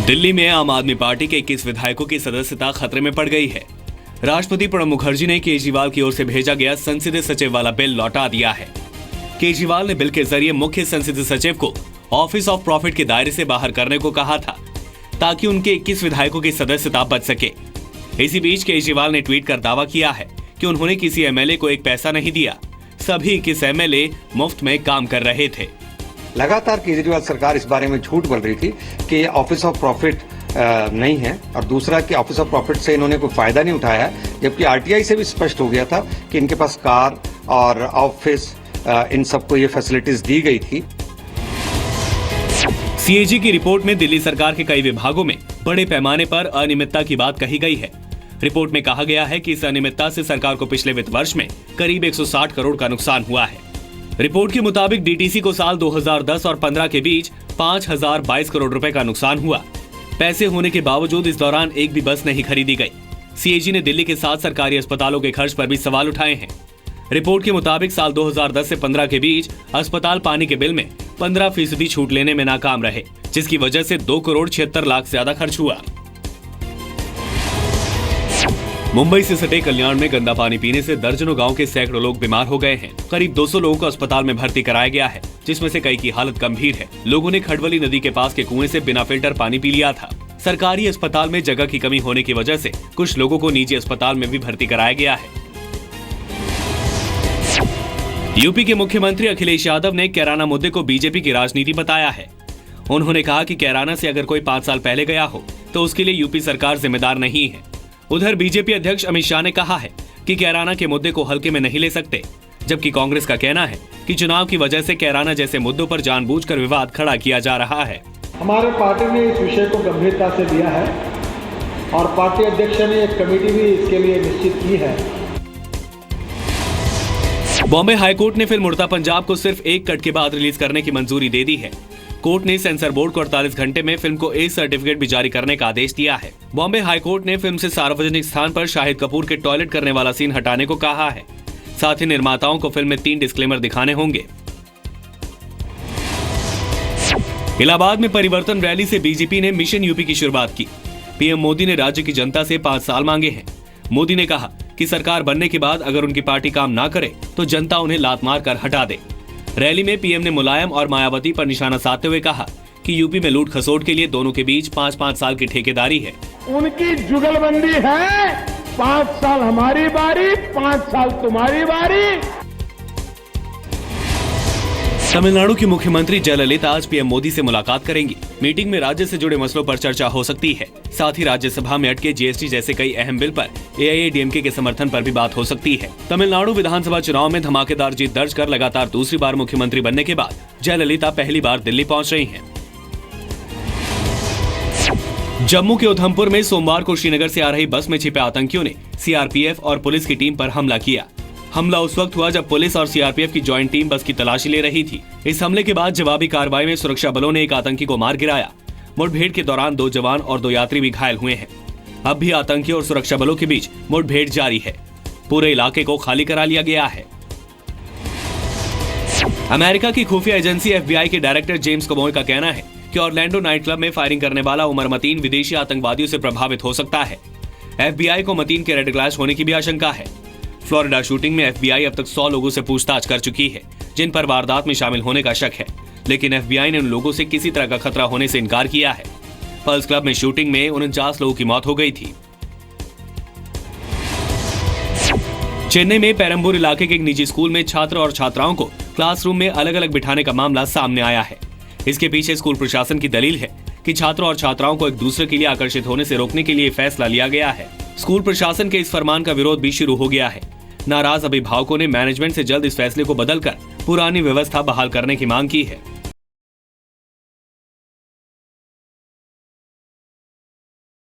दिल्ली में आम आदमी पार्टी के 21 विधायकों की सदस्यता खतरे में पड़ गई है। राष्ट्रपति प्रणब मुखर्जी ने केजरीवाल की ओर से भेजा गया संसदीय सचिव वाला बिल लौटा दिया है। केजरीवाल ने बिल के जरिए मुख्य संसदीय सचिव को ऑफिस ऑफ प्रॉफिट के दायरे से बाहर करने को कहा था, ताकि उनके 21 विधायकों की सदस्यता बच सके। इसी बीच केजरीवाल ने ट्वीट कर दावा किया है कि उन्होंने किसी एमएलए को एक पैसा नहीं दिया, सभी 21 एमएलए मुफ्त में काम कर रहे थे। लगातार केजरीवाल सरकार इस बारे में झूठ बोल रही थी कि ऑफिस ऑफ प्रॉफिट नहीं है, और दूसरा कि ऑफिस ऑफ प्रॉफिट से इन्होंने कोई फायदा नहीं उठाया है, जबकि आरटीआई से भी स्पष्ट हो गया था कि इनके पास कार और ऑफिस इन सबको ये फैसिलिटीज दी गई थी। सीएजी की रिपोर्ट में दिल्ली सरकार के कई विभागों में बड़े पैमाने पर अनियमितता की बात कही गई है। रिपोर्ट में कहा गया है कि इस अनियमितता से सरकार को पिछले वित्त वर्ष में करीब 160 करोड़ का नुकसान हुआ है। रिपोर्ट के मुताबिक डीटीसी को साल 2010 और 15 के बीच 5022 करोड़ रुपए का नुकसान हुआ। पैसे होने के बावजूद इस दौरान एक भी बस नहीं खरीदी गई। सीएजी ने दिल्ली के 7 सरकारी अस्पतालों के खर्च पर भी सवाल उठाए हैं। रिपोर्ट के मुताबिक साल 2010 से 15 के बीच अस्पताल पानी के बिल में 15% छूट लेने में नाकाम रहे, जिसकी वजह से 2 करोड़ 76 लाख से ज्यादा खर्च हुआ। मुंबई से सटे कल्याण में गंदा पानी पीने से दर्जनों गांव के सैकड़ों लोग बीमार हो गए हैं। करीब 200 लोगों को अस्पताल में भर्ती कराया गया है, जिसमें से कई की हालत गंभीर है। लोगों ने खडवली नदी के पास के कुएं से बिना फिल्टर पानी पी लिया था। सरकारी अस्पताल में जगह की कमी होने की वजह से कुछ लोगों को निजी अस्पताल में भी भर्ती कराया गया है। यूपी के मुख्यमंत्री अखिलेश यादव ने कैराना मुद्दे को बीजेपी की राजनीति बताया है। उन्होंने कहा कि कैराना से अगर कोई 5 साल पहले गया हो तो उसके लिए यूपी सरकार जिम्मेदार नहीं है। उधर बीजेपी अध्यक्ष अमित शाह ने कहा है कि कैराना के मुद्दे को हल्के में नहीं ले सकते, जबकि कांग्रेस का कहना है कि चुनाव की वजह से कैराना जैसे मुद्दों पर जानबूझकर विवाद खड़ा किया जा रहा है। हमारे पार्टी ने इस विषय को गंभीरता से लिया है और पार्टी अध्यक्ष ने एक कमेटी भी इसके लिए निश्चित की है। बॉम्बे हाईकोर्ट ने फिल्म उड़ता पंजाब को सिर्फ 1 कट के बाद रिलीज करने की मंजूरी दे दी है। कोर्ट ने सेंसर बोर्ड को 48 घंटे में फिल्म को ए सर्टिफिकेट भी जारी करने का आदेश दिया है। बॉम्बे हाईकोर्ट ने फिल्म से सार्वजनिक स्थान पर शाहिद कपूर के टॉयलेट करने वाला सीन हटाने को कहा है। साथ ही निर्माताओं को फिल्म में 3 डिस्क्लेमर दिखाने होंगे। इलाहाबाद में परिवर्तन रैली से बीजेपी ने मिशन यूपी की शुरुआत की। पीएम मोदी ने राज्य की जनता से 5 साल मांगे हैं। मोदी ने कहा कि सरकार बनने के बाद अगर उनकी पार्टी काम ना करे तो जनता उन्हें लात मार कर हटा दे। रैली में पीएम ने मुलायम और मायावती पर निशाना साधते हुए कहा कि यूपी में लूट खसोट के लिए दोनों के बीच 5-5 साल की ठेकेदारी है। उनकी जुगलबंदी है, 5 साल हमारी बारी, 5 साल तुम्हारी बारी। तमिलनाडु की मुख्यमंत्री जयललिता आज पीएम मोदी से मुलाकात करेंगी। मीटिंग में राज्य से जुड़े मसलों पर चर्चा हो सकती है। साथ ही राज्यसभा में अटके जीएसटी जैसे कई अहम बिल पर एआईएडीएमके के समर्थन पर भी बात हो सकती है। तमिलनाडु विधानसभा चुनाव में धमाकेदार जीत दर्ज कर लगातार दूसरी बार मुख्यमंत्री बनने के बाद जयललिता पहली बार दिल्ली पहुंच रही हैं। जम्मू के उधमपुर में सोमवार को श्रीनगर से आ रही बस में छिपे आतंकियों ने सीआरपीएफ और पुलिस की टीम पर हमला किया। हमला उस वक्त हुआ जब पुलिस और सीआरपीएफ की ज्वाइंट टीम बस की तलाशी ले रही थी। इस हमले के बाद जवाबी कार्रवाई में सुरक्षा बलों ने एक आतंकी को मार गिराया। मुठभेड़ के दौरान 2 जवान और 2 यात्री भी घायल हुए हैं। अब भी आतंकी और सुरक्षा बलों के बीच मुठभेड़ जारी है। पूरे इलाके को खाली करा लिया गया है। अमेरिका की खुफिया एजेंसी एफबीआई के डायरेक्टर जेम्स कमोय का कहना है कि ऑरलैंडो नाइट क्लब में फायरिंग करने वाला उमर मतीन विदेशी आतंकवादियों से प्रभावित हो सकता है। एफबीआई को मतीन के रेड क्लैश होने की भी आशंका है। फ्लोरिडा शूटिंग में एफबीआई अब तक 100 लोगों से पूछताछ कर चुकी है, जिन पर वारदात में शामिल होने का शक है, लेकिन एफबीआई ने उन लोगों से किसी तरह का खतरा होने से इनकार किया है। पल्स क्लब में शूटिंग में 49 लोगों की मौत हो गई थी। चेन्नई में पेरम्बूर इलाके के एक निजी स्कूल में छात्र और छात्राओं को क्लासरूम में अलग अलग बिठाने का मामला सामने आया है। इसके पीछे स्कूल प्रशासन की दलील है कि छात्रों और छात्राओं को एक दूसरे के लिए आकर्षित होने से रोकने के लिए फैसला लिया गया है। स्कूल प्रशासन के इस फरमान का विरोध भी शुरू हो गया है। नाराज अभिभावकों ने मैनेजमेंट से जल्द इस फैसले को बदलकर पुरानी व्यवस्था बहाल करने की मांग की है।